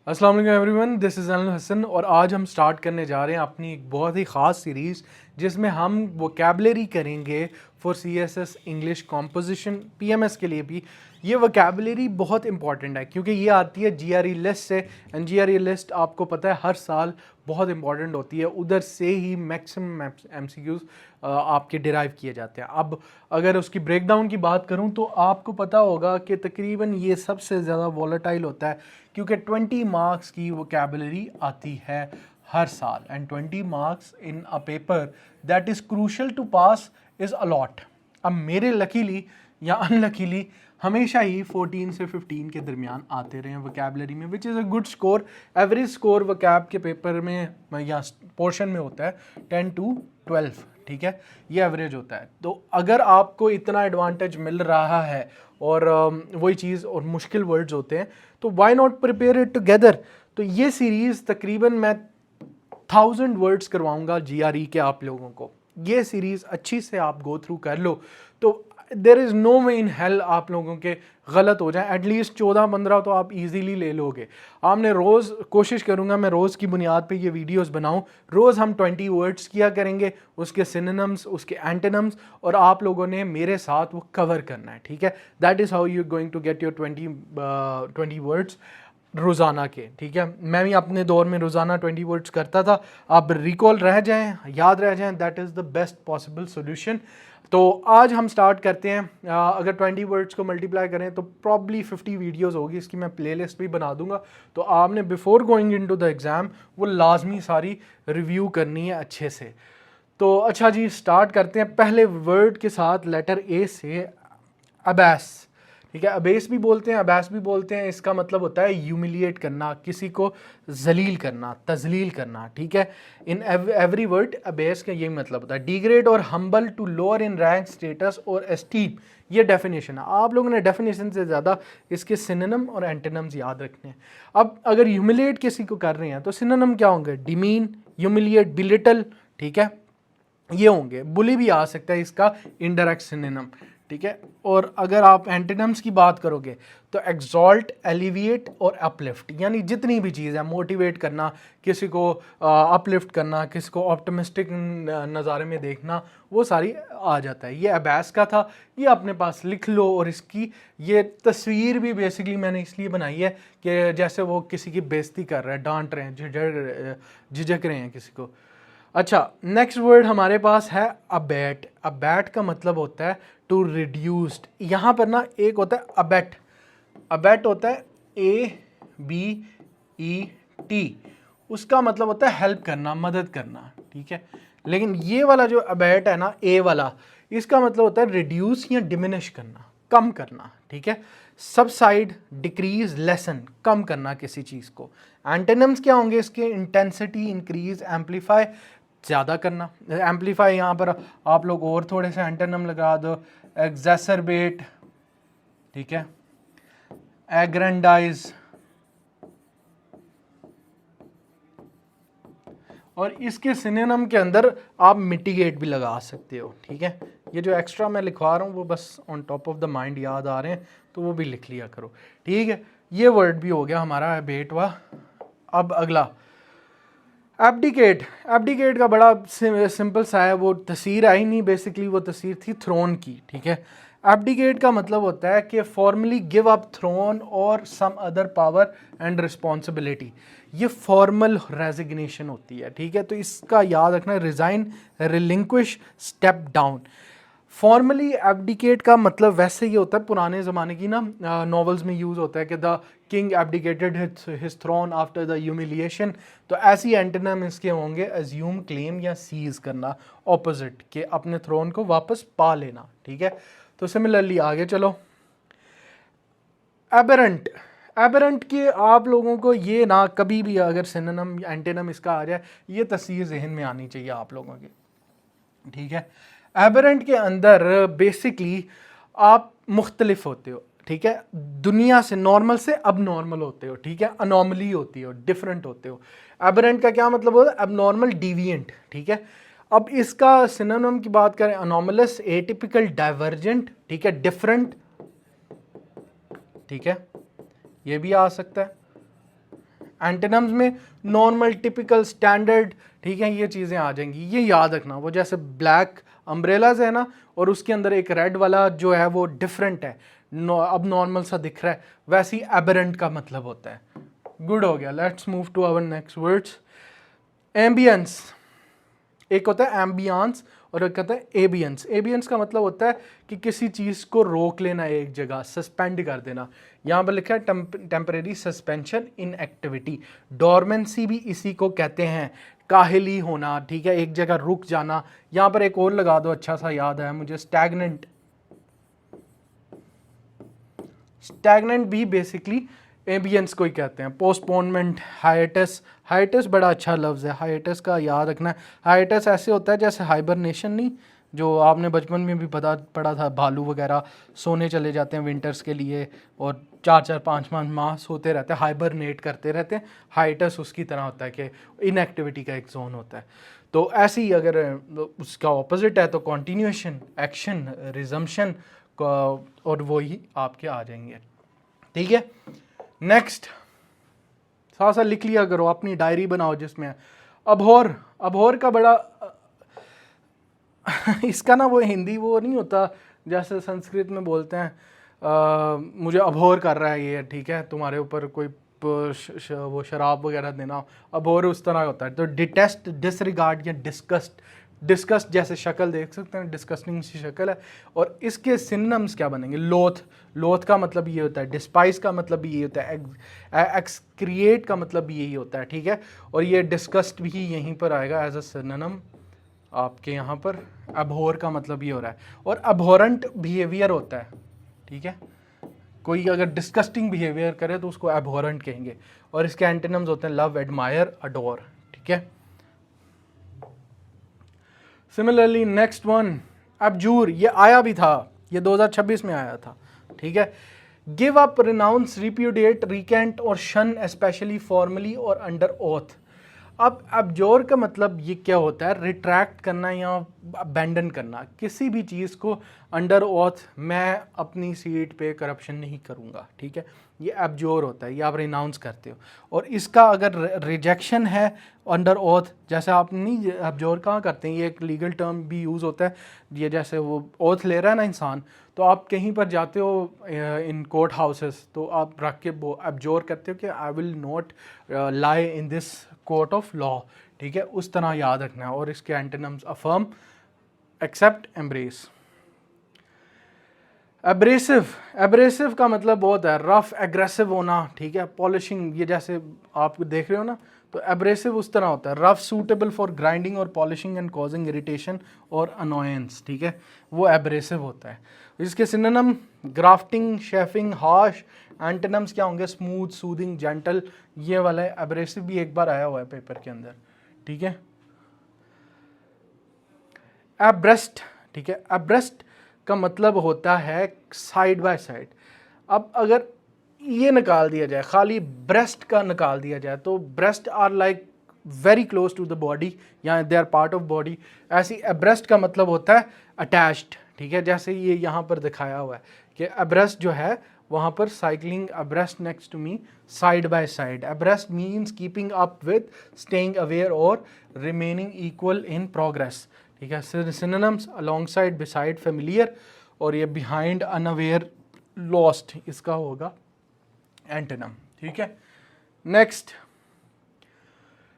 अस्सलाम वालेकुम everyone, this is Anil Hasan और आज हम स्टार्ट करने जा रहे हैं अपनी एक बहुत ही ख़ास सीरीज़ जिसमें हम वोकैबुलरी करेंगे for CSS English composition PMS के लिए भी। ये वोकैबुलरी बहुत इंपॉर्टेंट है क्योंकि ये आती है जीआरई लिस्ट से एंड जीआरई लिस्ट आपको पता है हर साल बहुत इंपॉर्टेंट होती है, उधर से ही मैक्सिमम एमसीक्यूज़ आपके डिराइव किए जाते हैं। अब अगर उसकी ब्रेकडाउन की बात करूं तो आपको पता होगा कि तकरीबन ये सबसे ज़्यादा वॉलेटाइल होता है क्योंकि 20 मार्क्स की वोकैबुलरी आती है हर साल and 20 marks in a paper that is crucial to pass is a lot. अब मेरे लकीली या अनलकीली हमेशा ही 14 से 15 के दरमियान आते रहे हैं वोकैबुलरी में, which is a good score. Average score vocab के पेपर में या पोर्शन में होता है 10 to 12, ठीक है, ये एवरेज होता है। तो अगर आपको इतना एडवांटेज मिल रहा है और वही चीज़ और मुश्किल वर्ड्स होते हैं तो why not prepare it together. तो ये सीरीज़ तकरीबन मैं 1000 वर्ड्स करवाऊंगा जीआरई के आप लोगों को। ये सीरीज़ अच्छी से आप गो थ्रू कर लो तो there is no way in hell आप लोगों के गलत हो जाए। एटलीस्ट 14-15 तो आप इजीली ले लोगे। आपने रोज़ कोशिश करूँगा मैं रोज़ की बुनियाद पे ये वीडियोस बनाऊँ। रोज़ हम 20 वर्ड्स किया करेंगे, उसके सिनोनिम्स, उसके एंटोनिम्स, और आप लोगों ने मेरे साथ वो कवर करना है, ठीक है। That is how you going to get your 20 words रोज़ाना के, ठीक है। मैं भी अपने दौर में रोज़ाना 20 वर्ड्स करता था। आप रिकॉल रह जाएं, याद रह जाएं, that is the best possible solution. तो आज हम स्टार्ट करते हैं। अगर 20 वर्ड्स को मल्टीप्लाई करें तो प्रॉब्ली 50 वीडियोस होगी, इसकी मैं प्लेलिस्ट भी बना दूंगा। तो आपने before going into the exam वो लाजमी सारी रिव्यू करनी है अच्छे से। तो अच्छा जी, स्टार्ट करते हैं पहले वर्ड के साथ, लेटर ए से, अबैस, ठीक है। अबेस भी बोलते हैं, अबैस भी बोलते हैं। इसका मतलब होता है ह्यूमिलिएट करना, किसी को जलील करना, तजलील करना, ठीक है। इन एवरी वर्ड अबेस का यही मतलब होता है। डिग्रेड और humble to lower in rank, status और एस्टीम, ये डेफिनेशन है। आप लोगों ने डेफिनेशन से ज़्यादा इसके सिनोनिम और एंटोनिम्स याद रखने हैं। अब अगर ह्यूमिलिएट किसी को कर रहे हैं तो सिनोनिम क्या होंगे? डिमीन, ह्यूमिलिएट, बिलिटल, ठीक है, ये होंगे। बुली भी आ सकता है इसका इनडायरेक्ट सिनोनिम, ठीक है। और अगर आप एंटोनिम्स की बात करोगे तो एक्सॉल्ट, एलिविएट और अपलिफ्ट, यानी जितनी भी चीज़ है, मोटिवेट करना, किसी को अपलिफ्ट करना, किसी को ऑप्टिमिस्टिक नज़ारे में देखना, वो सारी आ जाता है। ये अबैस का था, ये अपने पास लिख लो। और इसकी ये तस्वीर भी बेसिकली मैंने इसलिए बनाई है कि जैसे वो किसी की बेइज्जती कर रहे हैं, डांट रहे हैं, झिझक रहे हैं किसी को। अच्छा, नेक्स्ट वर्ड हमारे पास है अबैट। अबैट का मतलब होता है टू रिड्यूस्ड। यहाँ पर ना एक होता है अबैट, अबैट होता है ABET, उसका मतलब होता है हेल्प करना, मदद करना, ठीक है। लेकिन ये वाला जो अबैट है ना, ए वाला, इसका मतलब होता है रिड्यूस या डिमिनिश करना, कम करना, ठीक है। सबसाइड, डिक्रीज, लेसन, कम करना किसी चीज़ को। एंटोनिम्स क्या होंगे इसके? इंटेंसिटी, इंक्रीज, एम्पलीफाई, ज़्यादा करना। एम्पलीफाई यहाँ पर आप लोग और थोड़े से एंटोनिम लगा दो। एग्जैसरबेट, ठीक है, एग्रेंडाइज, और इसके सिनोनिम के अंदर आप मिटिगेट भी लगा सकते हो, ठीक है। ये जो एक्स्ट्रा मैं लिखवा रहा हूँ वो बस on top of the mind याद आ रहे हैं तो वो भी लिख लिया करो, ठीक है। ये वर्ड भी हो गया हमारा बेटवा। अब अगला एब्डिकेट। एब्डिकेट का बड़ा सिंपल सा है, वो तस्वीर आई नहीं, बेसिकली वो तस्वीर थी थ्रोन की, ठीक है। एब्डिकेट का मतलब होता है कि फॉर्मली गिव अप थ्रोन और some other power and responsibility. ये फॉर्मल रेजिग्नेशन होती है, ठीक है। तो इसका याद रखना, resign, relinquish, step down. Formally abdicate का मतलब वैसे ही होता है, पुराने ज़माने की ना नॉवेल्स में यूज़ होता है कि the king abdicated his throne after the humiliation. तो ऐसी एंटोनिम इसके होंगे अज्यूम, क्लेम या सीज करना, ऑपोजिट के अपने थ्रोन को वापस पा लेना, ठीक है। तो सिमिलरली आगे चलो, एबेरेंट। एबेरेंट के आप लोगों को ये ना कभी भी अगर सिनोनिम एंटोनिम इसका आ जाए, ये तस्वीर जहन में आनी चाहिए आप लोगों की, ठीक है। एबेरेंट के अंदर बेसिकली आप मुख्तलिफ होते हो, ठीक है। दुनिया से, नॉर्मल से अब नॉर्मल होते हो, ठीक है। अनॉमली होती हो, डिफरेंट होते हो। एबेरेंट का क्या मतलब होता है? अब नॉर्मल, डिविएंट, ठीक है। अब इसका सिनोनिम की बात करें, अनोमलस, एटिपिकल, डाइवर्जेंट, ठीक है, डिफरेंट, ठीक है, ये भी आ सकता है। एंटोनिम्स में नॉर्मल, टिपिकल, स्टैंडर्ड, ठीक है, ये चीज़ें आ जाएंगी। ये याद रखना, वो जैसे ब्लैक अम्ब्रेलाज है ना, और उसके अंदर एक रेड वाला जो है वो डिफरेंट है, अब नॉर्मल सा दिख रहा है, वैसे ही एबरेंट का मतलब होता है। गुड हो गया। Let's move to our next words. Ambience, एक होता है एम्बियंस और एक होता है एबियंस। एबियंस का मतलब होता है कि किसी चीज़ को रोक लेना एक जगह, सस्पेंड कर देना। यहाँ पर लिखा है temporary suspension in activity. Dormancy भी इसी को कहते हैं, काहिली होना, ठीक है, एक जगह रुक जाना। यहाँ पर एक और लगा दो, अच्छा सा याद है मुझे, स्टैग्नेंट। स्टैग्नेंट भी बेसिकली एम्बियंस को ही कहते हैं। Postponement, hiatus. हाइटस बड़ा अच्छा लफ्ज़ है, हाइटस का याद रखना है। हाइटस ऐसे होता है जैसे हाइबरनेशन, नहीं, जो आपने बचपन में भी पढ़ा था, भालू वगैरह सोने चले जाते हैं विंटर्स के लिए और 4-4 5-5 माह सोते रहते हैं, हाइबरनेट करते रहते हैं। हाइटस उसकी तरह होता है कि इनएक्टिविटी का एक जोन होता है। तो ऐसे ही अगर उसका ऑपोजिट है तो कॉन्टिन्यूएशन, एक्शन, रिजम्पशन, और वही आपके आ जाएंगे, ठीक है। नेक्स्ट, साथ साथ लिख लिया करो, अपनी डायरी बनाओ जिसमें अबहॉर। अबहॉर का बड़ा इसका ना वो हिंदी वो नहीं होता जैसे संस्कृत में बोलते हैं मुझे अबहॉर कर रहा है ये, ठीक है, तुम्हारे ऊपर कोई वो शराब वगैरह देना, अबहॉर उस तरह होता है। तो डिटेस्ट, डिसरिगार्ड या डिस्कस्ट। डिस्कस्ट जैसे शक्ल देख सकते हैं, डिस्कस्टिंग सी शक्ल है। और इसके सिनोनिम्स क्या बनेंगे? लोथ। लोथ का मतलब ये होता है, डिस्पाइस का मतलब भी ये होता है, एक्सक्रिएट का मतलब भी यही होता है, ठीक है। और ये डिस्कस्ट भी यहीं पर आएगा एज अ सिनोनिम आपके यहाँ पर। अबहॉर का मतलब ये हो रहा है। और अबहॉरेंट बिहेवियर होता है, ठीक है, कोई अगर डिस्कस्टिंग बिहेवियर करे तो उसको अबहॉरेंट कहेंगे। और इसके एंटोनिम्स होते हैं लव, एडमायर, अडोर, ठीक है। Similarly next one, abjure. ये आया भी था, ये 2026 में आया था, ठीक है। गिव अप, रिनाउंस, रिप्यूडिएट, रिकेंट और शन, स्पेशली फॉर्मली और अंडर ओथ। अब अबजोर का मतलब ये क्या होता है? रिट्रैक्ट करना या अबैंडन करना किसी भी चीज़ को अंडर ओथ। मैं अपनी सीट पे करप्शन नहीं करूँगा, ठीक है, ये अबजोर होता है, ये आप रिनाउंस करते हो। और इसका अगर रिजेक्शन है अंडर ओथ, जैसे आप नहीं अबजोर कहाँ करते हैं, ये एक लीगल टर्म भी यूज़ होता है। ये जैसे वो ओथ ले रहा है ना इंसान, तो आप कहीं पर जाते हो इन कोर्ट हाउसेस, तो आप रख के अबजोर करते हो कि I will not lie in this court of law, ठीक है, उस तरह याद रखना है। और इसके antonyms affirm, accept, embrace. Abrasive. Abrasive का मतलब बहुत है रफ, एग्रेसिव होना, ठीक है, पॉलिशिंग, ये जैसे आप देख रहे हो ना, तो एब्रेसिव उस तरह होता है, रफ, सूटेबल फॉर ग्राइंडिंग और पॉलिशिंग एंड कॉजिंग इरिटेशन और अनोयंस, ठीक है, वो एब्रेसिव होता है। इसके synonym grafting, chafing, harsh. Antonyms क्या होंगे? स्मूथ, सूदिंग, जेंटल, ये वाला है। एब्रेसिव भी एक बार आया हुआ है पेपर के अंदर, ठीक है। एब्रेस्ट, ठीक है, एब्रेस्ट का मतलब होता है साइड बाय साइड। अब अगर ये निकाल दिया जाए, खाली ब्रेस्ट का निकाल दिया जाए, तो breast are like very close to the body, या they are part of body. ऐसी एब्रेस्ट का मतलब होता है अटैच्ड, ठीक है, जैसे ये यहाँ पर दिखाया हुआ है कि एब्रेस्ट जो है वहाँ पर cycling abreast next to me, side by side. Abreast means keeping up with, staying aware और रिमेनिंग इक्वल इन प्रोग्रेस, ठीक है। Synonyms alongside, beside, familiar, और ये बिहाइंड, अनअवेयर, लॉस्ट, इसका होगा एंटोनिम, ठीक है। नेक्स्ट,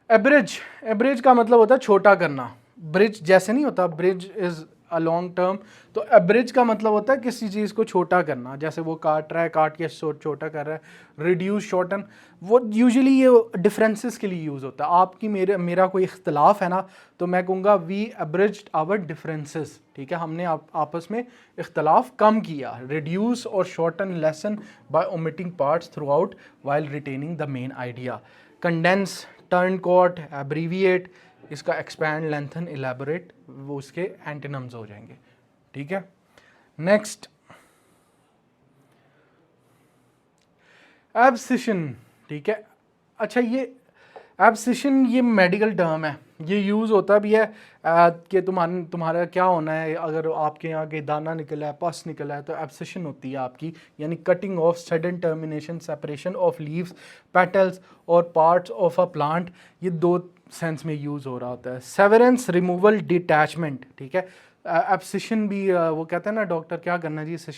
एब्रिज। एब्रिज का मतलब होता है छोटा करना। ब्रिज जैसे नहीं होता, bridge is a long term, तो एब्रिज का मतलब होता है किसी चीज़ को छोटा करना, जैसे वो काट रहा है, काट के छोटा कर रहा है। रिड्यूस, शॉर्टन, वो यूजुअली ये डिफरेंसेस के लिए यूज़ होता है। आपकी मेरा कोई इख्तलाफ है ना, तो मैं कहूँगा वी एब्रिज्ड आवर डिफरेंसेस, ठीक है, हमने आपस में इख्तलाफ कम किया। रिड्यूस और shorten lessen by omitting parts throughout while retaining the main idea. Condense, truncate, abbreviate, इसका एक्सपैंड, लेंथन, इलेबोरेट, वो उसके एंटोनिम्स हो जाएंगे, ठीक है। नेक्स्ट, एब्सिशन, ठीक है। अच्छा, ये एब्सिशन ये मेडिकल टर्म है, ये यूज़ होता भी है कि तुम्हारा क्या होना है, अगर आपके यहाँ के दाना निकला है, पस निकला है, तो एब्सिशन होती है आपकी, यानी cutting of, sudden termination, separation of leaves, petals और पार्ट्स ऑफ अ प्लांट। ये दो सेंस में यूज़ हो रहा होता है। सेवरेंस, रिमूवल, डिटैचमेंट, ठीक है। एब्सिशन भी वो कहते हैं ना डॉक्टर क्या करना है जी,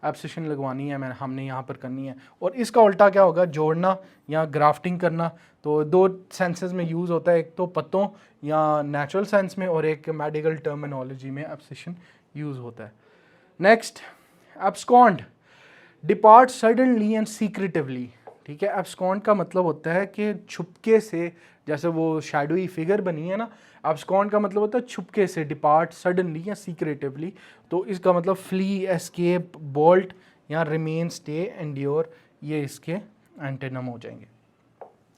एब्सिशन लगवानी है, हमने यहाँ पर करनी है, और इसका उल्टा क्या होगा, जोड़ना या ग्राफ्टिंग करना। तो दो सेंसेस में यूज़ होता है, एक तो पत्तों या नेचुरल सेंस में, और एक मेडिकल टर्मिनोलॉजी में एब्सिशन यूज़ होता है। Next, abscond, depart suddenly and secretively, ठीक है। एब्सकॉन्ड का मतलब होता है कि छुपके से, जैसे वो शैडोई फिगर बनी है ना, एब्सकॉन्ड का मतलब होता है छुपके से, डिपार्ट सडनली या सीक्रेटिवली। तो इसका मतलब फ्ली, एस्केप, बोल्ट या रिमेन, स्टे, एंड्योर, ये इसके एंटेनम हो जाएंगे।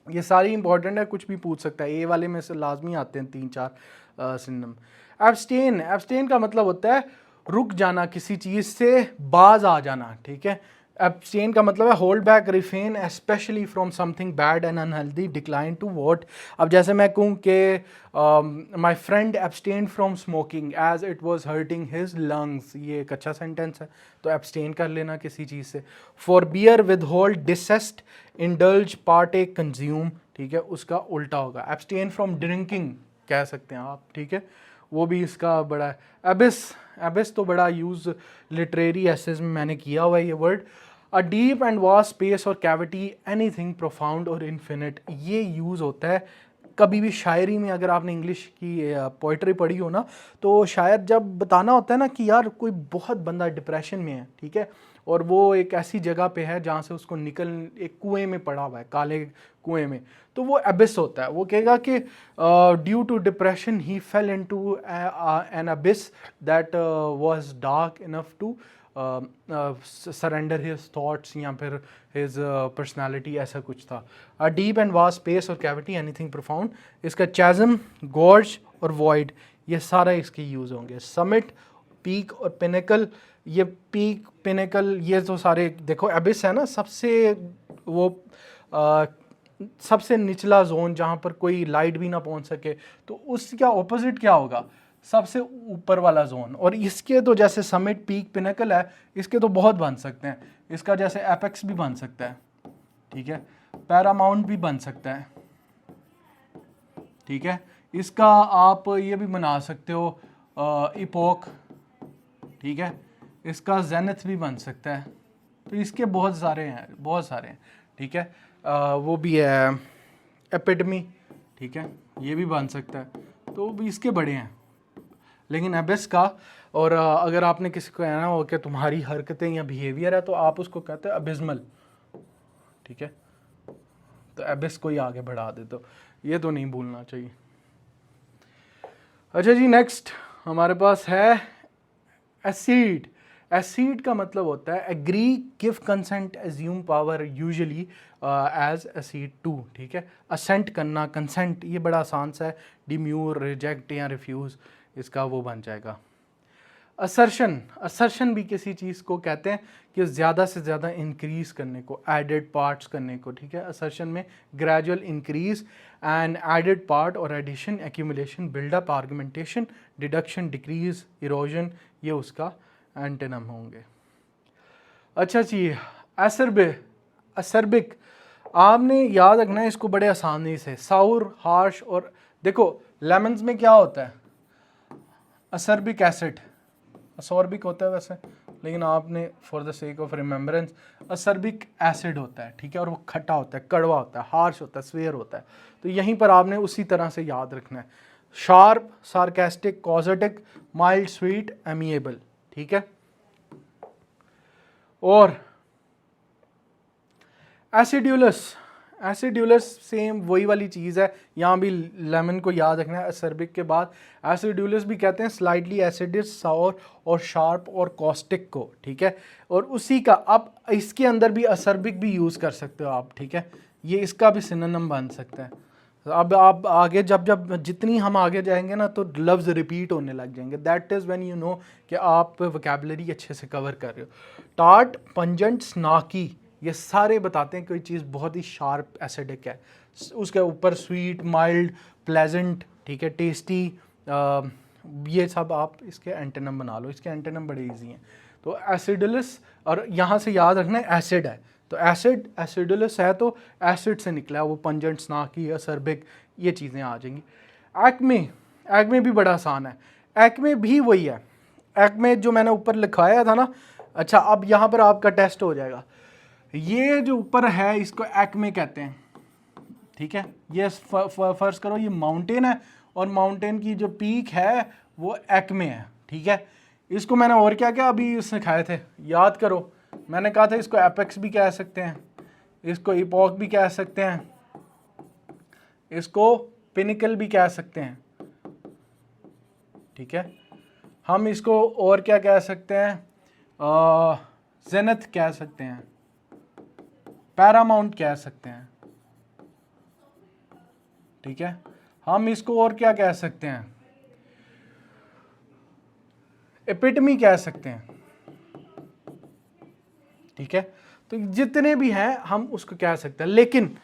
ये सारी इंपॉर्टेंट है, कुछ भी पूछ सकता है, ए वाले में से लाजमी आते हैं 3-4 सिनोनिम। एब्सटेन, एब्सटेन का मतलब होता है रुक जाना, किसी चीज़ से बाज आ जाना, ठीक है। एब्सटेन का मतलब है hold back, refrain, especially from something bad and unhealthy, decline to vote. अब जैसे मैं कहूँ कि my friend abstain from smoking as it was hurting his lungs, ये एक अच्छा सेंटेंस है, तो एब्सटेन कर लेना किसी चीज़ से। Forbear, withhold, desist, indulge, partake, consume, ठीक है, उसका उल्टा होगा। एब्सटेन फ्रॉम ड्रिंकिंग कह सकते हैं आप, ठीक है, वो भी इसका बड़ा है। एबिस, एबिस तो बड़ा यूज़ लिटरेरी एसेस में मैंने किया हुआ है ये word. A deep and vast space और कैविटी, एनीथिंग प्रोफाउंड और इन्फिनिट, ये यूज़ होता है कभी भी शायरी में। अगर आपने इंग्लिश की पोइट्री पढ़ी हो ना, तो शायद जब बताना होता है ना कि यार कोई बहुत बंदा डिप्रेशन में है, ठीक है, और वो एक ऐसी जगह पे है जहाँ से उसको निकल, एक कुएं में पड़ा हुआ है, काले कुएं में, तो वो एबिस होता है। वो कहेगा कि due to depression he fell into an abyss that was dark enough to surrender his thoughts, या फिर हिज पर्सनालिटी, ऐसा कुछ था। A deep and vast space और कैविटी, एनीथिंग प्रोफाउंड। इसका चैज़म, गॉर्ज और वॉइड, ये सारा इसके यूज़ होंगे। समिट, पीक और पिनेकल, ये पीक, पिनेकल, ये तो सारे देखो एबिस है ना, सबसे वो सबसे निचला जोन जहाँ पर कोई लाइट भी ना पहुँच सके, तो उसका ऑपोजिट क्या होगा, सबसे ऊपर वाला जोन। और इसके तो जैसे समिट, पीक, पिनेकल है, इसके तो बहुत बन सकते हैं। इसका जैसे एपेक्स भी बन सकता है, ठीक है, पैरामाउंट भी बन सकता है, ठीक है। इसका आप ये भी बना सकते हो इपोक, ठीक है। इसका जेनिथ भी बन सकता है। तो इसके बहुत सारे हैं, बहुत सारे हैं, ठीक है। वो भी है एपिडमी, ठीक है, ये भी बन सकता है। तो भी इसके बड़े हैं, लेकिन एबिस का, और अगर आपने किसी को कहना हो कि तुम्हारी हरकतें या बिहेवियर है, तो आप उसको कहते हैं अबिस्मल, ठीक है। तो एबिस को ही आगे बढ़ा दे, तो ये तो नहीं भूलना चाहिए। अच्छा जी, नेक्स्ट हमारे पास है एसीड। एसीड का मतलब होता है agree, give consent, assume power, usually as accede to, ठीक है। असेंट करना, कंसेंट, ये बड़ा आसान सा है, डिम्यूर, रिजेक्ट या रिफ्यूज़, इसका वो बन जाएगा। असर्शन, असर्शन भी किसी चीज़ को कहते हैं कि ज़्यादा से ज़्यादा इंक्रीज़ करने को, एडेड पार्ट्स करने को, ठीक है। असर्शन में gradual increase and added part और addition, accumulation, buildup, augmentation, deduction, decrease, erosion, ये उसका एंटेनम होंगे। अच्छा जी, एसरबे, असरबिक, आपने याद रखना है इसको बड़े आसानी से। साउर, हार्श, और देखो लेमन्स में क्या होता है, असरबिक एसिड, असॉर्बिक होता है वैसे, लेकिन आपने for the sake of remembrance ascorbic acid होता है, ठीक है, और वो खट्टा होता है, कड़वा होता है, हार्श होता है, स्वेयर होता है। तो यहीं पर आपने उसी तरह से याद रखना है। Sharp, sarcastic, caustic, mild, sweet, amiable, ठीक है। और एसिड्यूलस, एसिड्यूलस सेम वही वाली चीज़ है, यहाँ भी लेमन को याद रखना है असर्बिक के बाद। एसिड्यूलस भी कहते हैं स्लाइटली एसिडिस, साउर और शार्प और कॉस्टिक को, ठीक है। और उसी का अब इसके अंदर भी असर्बिक भी यूज़ कर सकते हो आप, ठीक है, ये इसका भी सिनोनिम बन सकता है। अब आप आगे जब जब जितनी हम आगे जाएंगे ना, तो लफ्ज़ रिपीट होने लग जाएंगे, that is when you know कि आप वोकैबुलरी अच्छे से कवर कर रहे हो। टार्ट, पंजेंट, स्नाकी, ये सारे बताते हैं कोई चीज़ बहुत ही शार्प एसिडिक है, उसके ऊपर स्वीट, माइल्ड, प्लेजेंट, ठीक है, टेस्टी, ये सब आप इसके एंटोनिम बना लो। इसके एंटोनिम बड़े इजी हैं। तो एसिडुलस, और यहाँ से याद रखना एसिड है, तो एसिड एसिडुलस है तो एसिड से निकला, वो पंजेंट, स्नाकी, असर्बिक, ये चीज़ें आ जाएंगी। एक्मे, एक्मे भी बड़ा आसान है, एक्मे भी वही है, एक्मे जो मैंने ऊपर लिखाया था ना। अच्छा, अब यहाँ पर आपका टेस्ट हो जाएगा। ये जो ऊपर है इसको एक्मे कहते हैं, ठीक है। ये फर्ज करो ये माउंटेन है और माउंटेन की जो पीक है वो एक्मे है, ठीक है। इसको मैंने और क्या क्या अभी सिखाए थे, याद करो। मैंने कहा था इसको एपेक्स भी कह सकते हैं, इसको इपॉक भी कह सकते हैं, इसको पिनिकल भी कह सकते हैं, ठीक है। हम इसको और क्या कह सकते हैं, जेनथ कह सकते हैं, पैरामाउंट कह सकते हैं, ठीक है। हम इसको और क्या कह सकते हैं, एपिटमी कह सकते हैं, ठीक है। तो जितने भी हैं हम उसको कह सकते हैं। लेकिन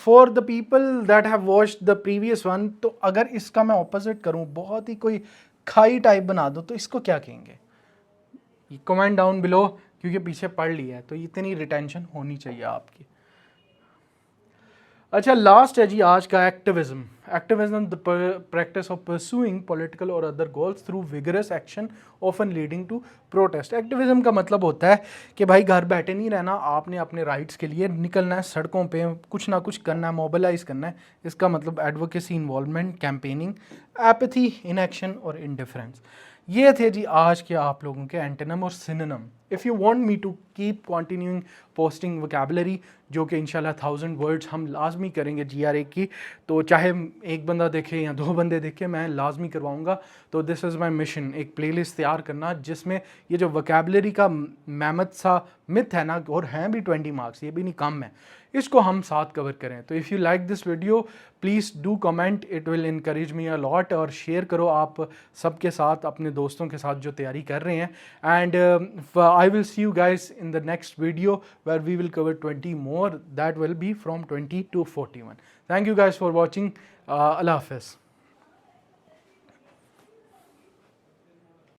for the people that have watched the previous one, तो अगर इसका मैं ऑपोजिट करूं, बहुत ही कोई खाई टाइप बना दो, तो इसको क्या कहेंगे? कमेंट डाउन बिलो, क्योंकि पीछे पढ़ लिया है तो इतनी रिटेंशन होनी चाहिए आपकी। अच्छा, लास्ट है जी आज का activism. Activism the practice of pursuing political और other goals through vigorous action often leading to protest. Activism का मतलब होता है कि भाई घर बैठे नहीं रहना, आपने अपने राइट्स के लिए निकलना है, सड़कों पे कुछ ना कुछ करना है, मोबिलाइज करना है। इसका मतलब advocacy, involvement, campaigning, apathy, inaction और इंडिफरेंस। ये थे जी आज के आप लोगों के एंटोनिम और synonym. If you want me to keep continuing posting vocabulary, जो कि इंशाल्लाह 1000 वर्ड्स हम लाजमी करेंगे GRA की, तो चाहे एक बंदा देखे या 2 बंदे देखे, मैं लाजमी करवाऊंगा। तो दिस इज़ माई मिशन, एक प्लेलिस्ट तैयार करना जिसमें ये जो वोकैबुलरी का मैमथ सा मिथ है ना, और हैं भी 20 मार्क्स, ये भी नहीं कम है, इसको हम साथ कवर करें। तो if you like this video please do comment, it will encourage me a lot. और शेयर करो आप सबके साथ, अपने दोस्तों के साथ जो तैयारी कर रहे हैं। And I will see you guys in the next video where we will cover 20 more, that will be from 20 to 41. Thank you guys for watching. Allah Hafiz.